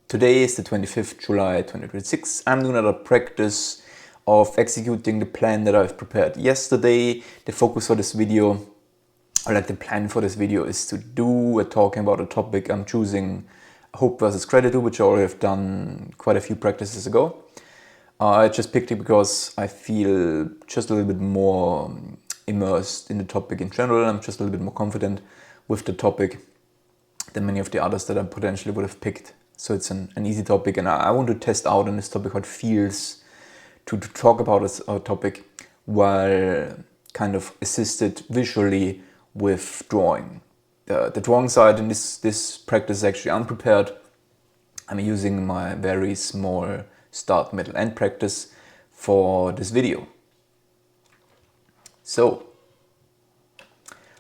Today is the 25th July 2026. I'm doing another practice of executing the plan that I've prepared yesterday. The focus for this video, or like the plan for this video, is to do talking about a topic I'm choosing, hope versus gratitude, which I already have done quite a few practices ago. I just picked it because I feel just a little bit more immersed in the topic in general. I'm just a little bit more confident with the topic than many of the others that I potentially would have picked. So it's an easy topic, and I want to test out on this topic how it feels to talk about this topic while kind of assisted visually with drawing. The drawing side in this practice is actually unprepared. I'm using my very small start, middle, end practice for this video. So,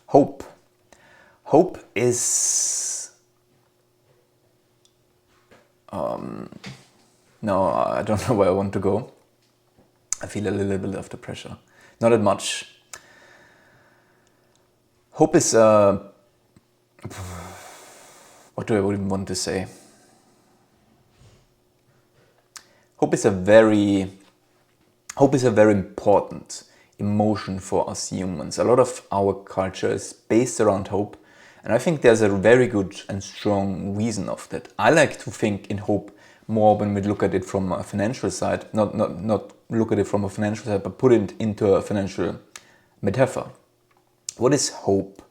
hope. Hope is... no, I don't know where I want to go. I feel a little bit of the pressure. Not that much. Hope is... what do I even want to say? Hope is a very important emotion for us humans. A lot of our culture is based around hope, and I think there's a very good and strong reason of that. I like to think in hope more when we look at it from a financial side, not look at it from a financial side, but put it into a financial metaphor. What is hope?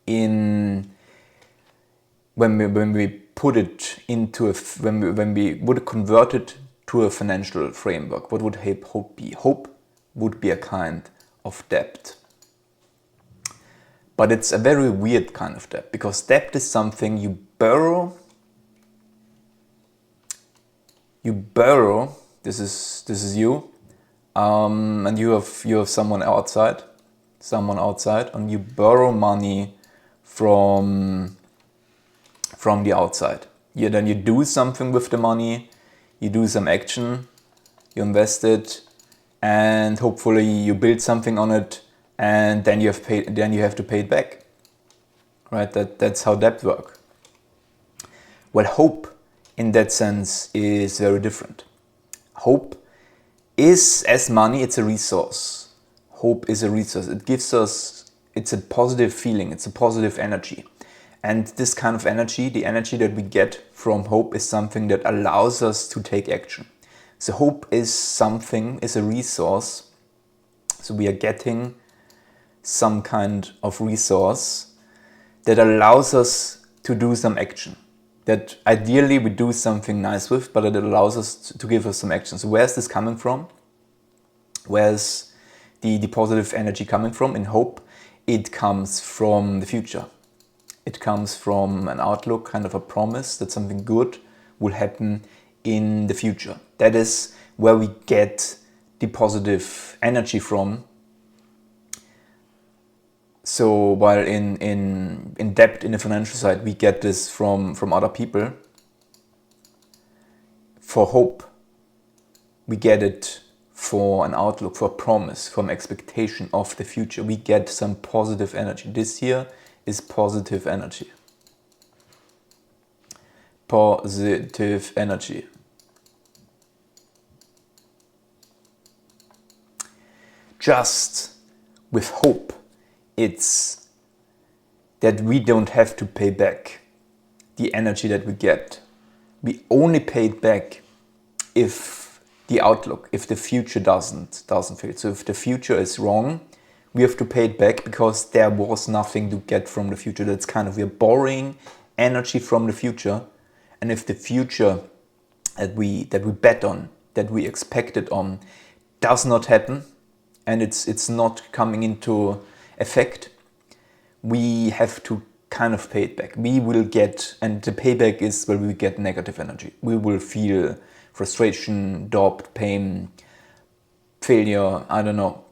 When we put it into when we would convert it to a financial framework, what would hope be? Hope would be a kind of debt. But it's a very weird kind of debt, because debt is something you borrow. This is you, and you have someone outside, and you borrow money from the outside. Then you do something with the money, you do some action, you invest it, and hopefully you build something on it, and then you have to pay it back. Right? That's how debt works. Well, hope in that sense is very different. Hope is, as money, it's a resource. Hope is a resource. It gives us, it's a positive feeling, it's a positive energy. And this kind of energy, the energy that we get from hope, is something that allows us to take action. So hope is a resource. So we are getting some kind of resource that allows us to do some action. That ideally we do something nice with, but it allows us to give us some action. So where's this coming from? Where's the positive energy coming from in hope? It comes from the future. It comes from an outlook, kind of a promise that something good will happen in the future. That is where we get the positive energy from. So while in debt, in the financial side, we get this from other people. For hope, we get it for an outlook, for a promise, from expectation of the future. We get some positive energy. This here is positive energy. Positive energy. Just with hope, it's that we don't have to pay back the energy that we get. We only pay it back if the outlook, if the future doesn't fit. So if the future is wrong, we have to pay it back because there was nothing to get from the future. That's kind of, we're borrowing energy from the future. And if the future that we bet on, that we expected on, does not happen, and it's not coming into effect, we have to kind of pay it back. We will get, and the payback is where we get negative energy. We will feel frustration, doubt, pain, failure, I don't know.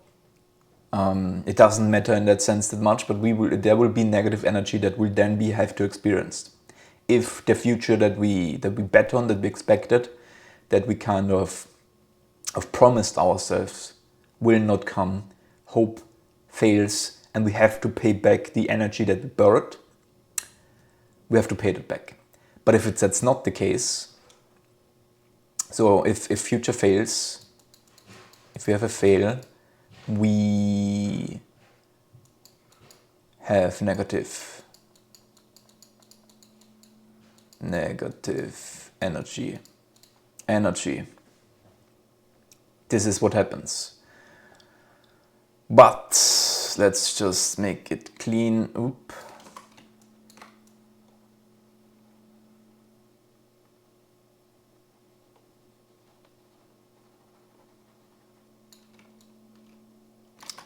It doesn't matter in that sense that much, but there will be negative energy that will then have to experience. If the future that we bet on, that we expected, that we kind of promised ourselves will not come, hope fails, and we have to pay back the energy that we borrowed, we have to pay that back. But if that's not the case, So if future fails, if we have a fail, we have negative energy. This is what happens. But let's just make it clean. Oop.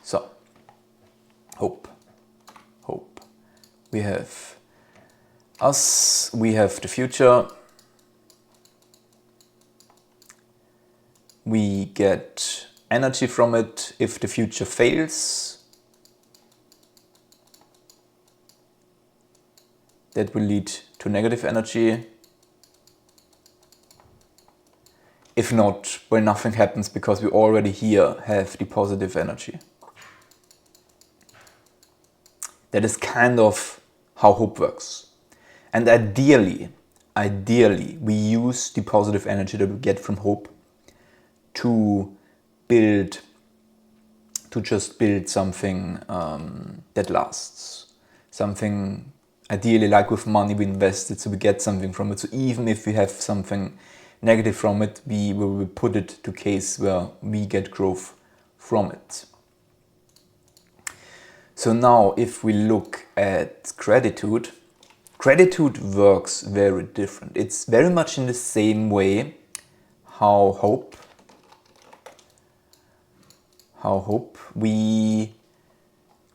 So, hope. We have us, we have the future. We get energy from it. If the future fails, that will lead to negative energy. If not, well, nothing happens because we already here have the positive energy. That is kind of how hope works. And ideally, we use the positive energy that we get from hope to just build something that lasts. Something ideally like with money we invest it, so we get something from it. So even if we have something negative from it, we will put it to case where we get growth from it. So now if we look at gratitude works very different. It's very much in the same way how hope,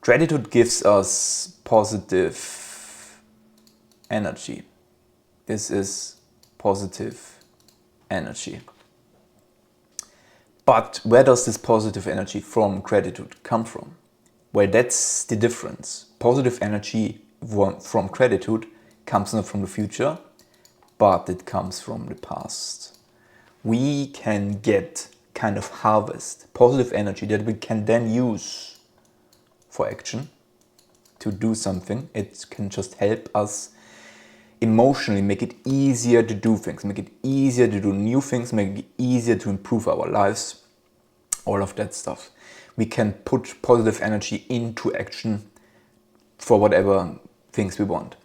gratitude gives us positive energy. This is positive energy. But where does this positive energy from gratitude come from? Well, that's the difference. Positive energy from gratitude comes not from the future, but it comes from the past. We can get kind of harvest positive energy that we can then use for action to do something. It can just help us emotionally, make it easier to do things, make it easier to do new things, make it easier to improve our lives, all of that stuff. We can put positive energy into action for whatever things we want.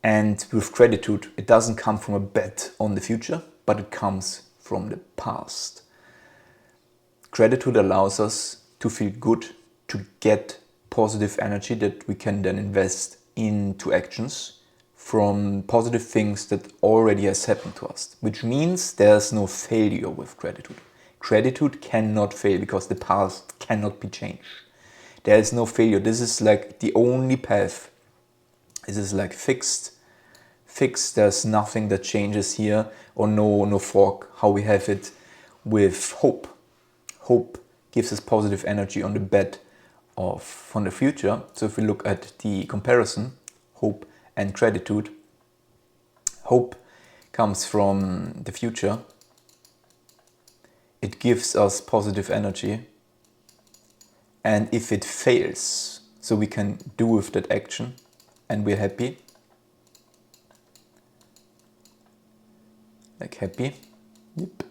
And with gratitude, it doesn't come from a bet on the future, but it comes from the past. Gratitude allows us to feel good, to get positive energy that we can then invest into actions from positive things that already has happened to us, which means there's no failure with gratitude. Gratitude cannot fail because the past cannot be changed. There is no failure. This is like the only path. This is like fixed. There's nothing that changes here, or no fork, how we have it with hope. Hope gives us positive energy on the bet from the future. So if we look at the comparison, hope and gratitude, hope comes from the future. It gives us positive energy. And if it fails, so we can do with that action and we're happy. Like happy. Yep.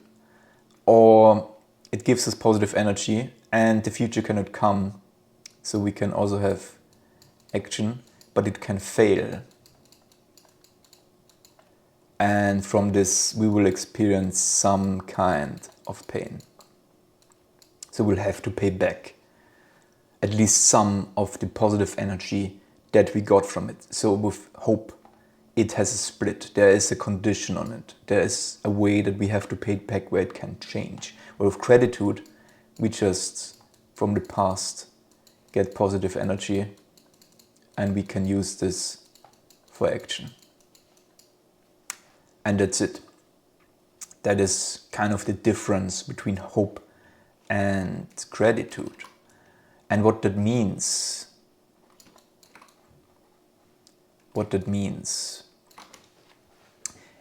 Or it gives us positive energy and the future cannot come. So we can also have action, but it can fail. And from this, we will experience some kind of pain. So we'll have to pay back at least some of the positive energy that we got from it. So with hope, it has a split. There is a condition on it. There is a way that we have to pay it back where it can change. But with gratitude, we just, from the past, get positive energy and we can use this for action. And that's it. That is kind of the difference between hope and gratitude. And what that means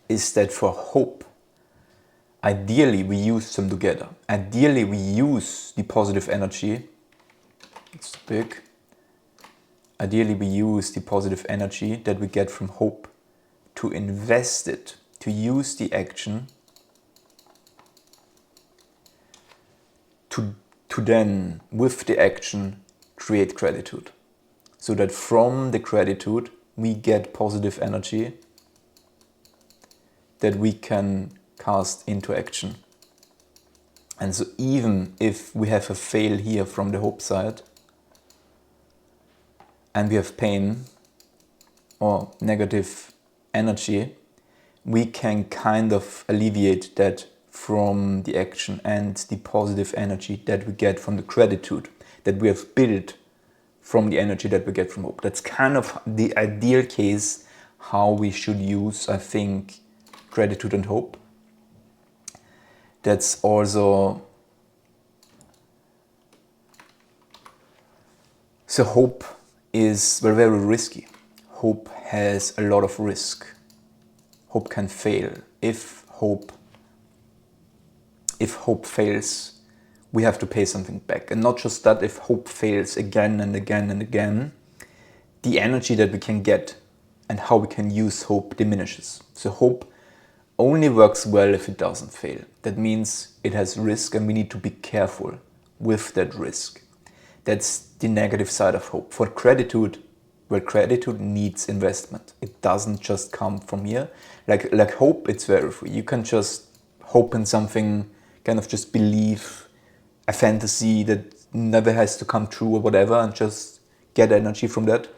is that for hope, ideally we use them together. Ideally we use the positive energy, it's big. Ideally we use the positive energy that we get from hope to invest it, to use the action to then, with the action, create gratitude. So that from the gratitude, we get positive energy that we can cast into action. And so even if we have a fail here from the hope side, and we have pain or negative energy, we can kind of alleviate that from the action and the positive energy that we get from the gratitude that we have built from the energy that we get from hope. That's kind of the ideal case how we should use, I think, gratitude and hope. That's also... So hope is very, very risky. Hope has a lot of risk. Hope can fail. If hope fails, we have to pay something back. And not just that, if hope fails again and again and again, the energy that we can get and how we can use hope diminishes. So hope only works well if it doesn't fail. That means it has risk and we need to be careful with that risk. That's the negative side of hope. For gratitude, well, gratitude needs investment. It doesn't just come from here. Like hope, it's very free. You can just hope in something, kind of just believe a fantasy that never has to come true or whatever, and just get energy from that.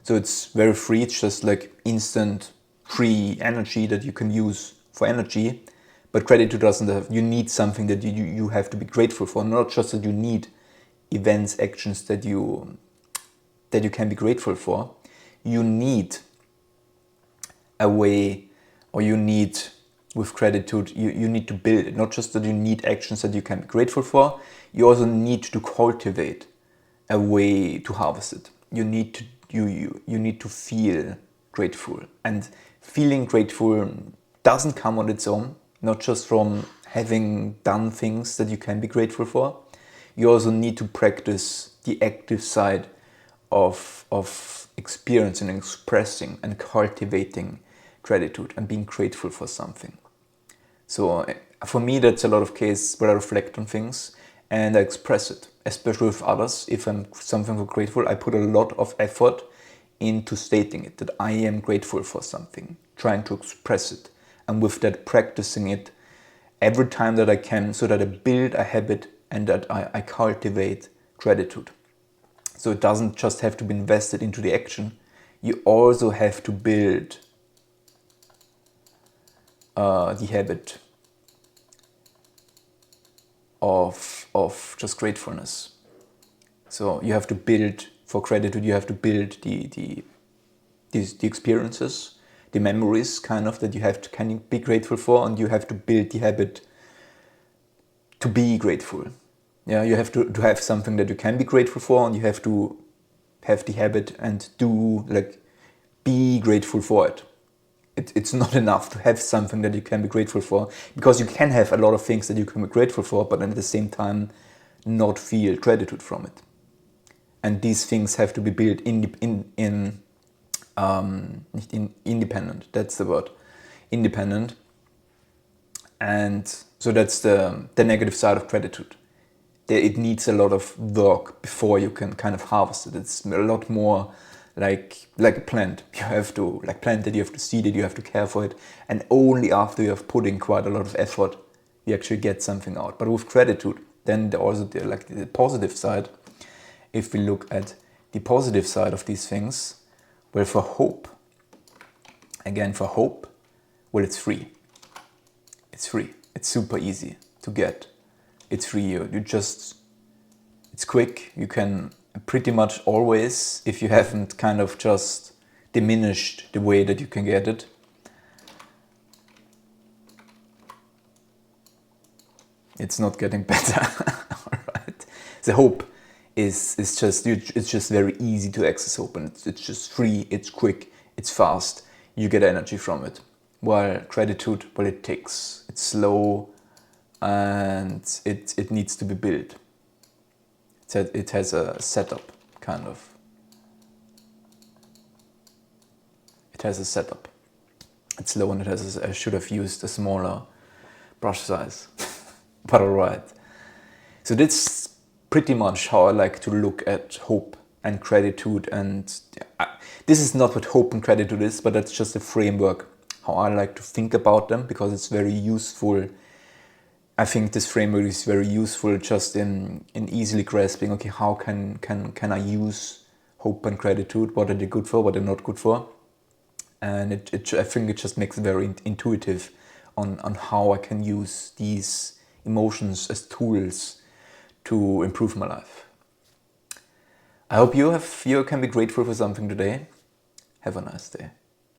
So it's very free. It's just like instant free energy that you can use for energy. But gratitude doesn't have. You need something that you have to be grateful for. Not just that you need events, actions that you can be grateful for. You need a way, or you need, with gratitude, you need to build it. Not just that you need actions that you can be grateful for, you also need to cultivate a way to harvest it. You need to feel grateful. And feeling grateful doesn't come on its own, not just from having done things that you can be grateful for. You also need to practice the active side of experiencing, expressing and cultivating gratitude and being grateful for something. So for me, that's a lot of cases where I reflect on things and I express it, especially with others. If I'm something for grateful, I put a lot of effort into stating it, that I am grateful for something, trying to express it, and with that practicing it every time that I can, so that I build a habit and that I cultivate gratitude. So it doesn't just have to be invested into the action, you also have to build the habit of just gratefulness. So you have to build, for gratitude, you have to build the experiences, the memories kind of that you have to can be grateful for, and you have to build the habit to be grateful. Yeah, you have to have something that you can be grateful for, and you have to have the habit and be grateful for it. It's not enough to have something that you can be grateful for, because you can have a lot of things that you can be grateful for, but at the same time not feel gratitude from it. And these things have to be built independent. That's the word, independent. And so that's the negative side of gratitude. It needs a lot of work before you can kind of harvest it. It's a lot more like a plant. You have to, plant it, you have to seed it, you have to care for it. And only after you have put in quite a lot of effort, you actually get something out. But with gratitude, then also the positive side. If we look at the positive side of these things, well, for hope, well, it's free. It's free. It's super easy to get. It's free. It's quick. You can pretty much always, if you haven't kind of just diminished the way that you can get it. It's not getting better. All right. The hope is just very easy to access hope, and it's just free. It's quick. It's fast. You get energy from it. While gratitude, well, it takes. It's slow, and it needs to be built. It has a setup, kind of. It has a setup. It's slow, and I should have used a smaller brush size. But alright. So that's pretty much how I like to look at hope and gratitude. And this is not what hope and gratitude is, but that's just a framework how I like to think about them, because it's very useful. I think this framework is very useful just in easily grasping, okay, how can I use hope and gratitude? What are they good for? What are they not good for? And I think it just makes it very intuitive on how I can use these emotions as tools to improve my life. I hope you can be grateful for something today. Have a nice day.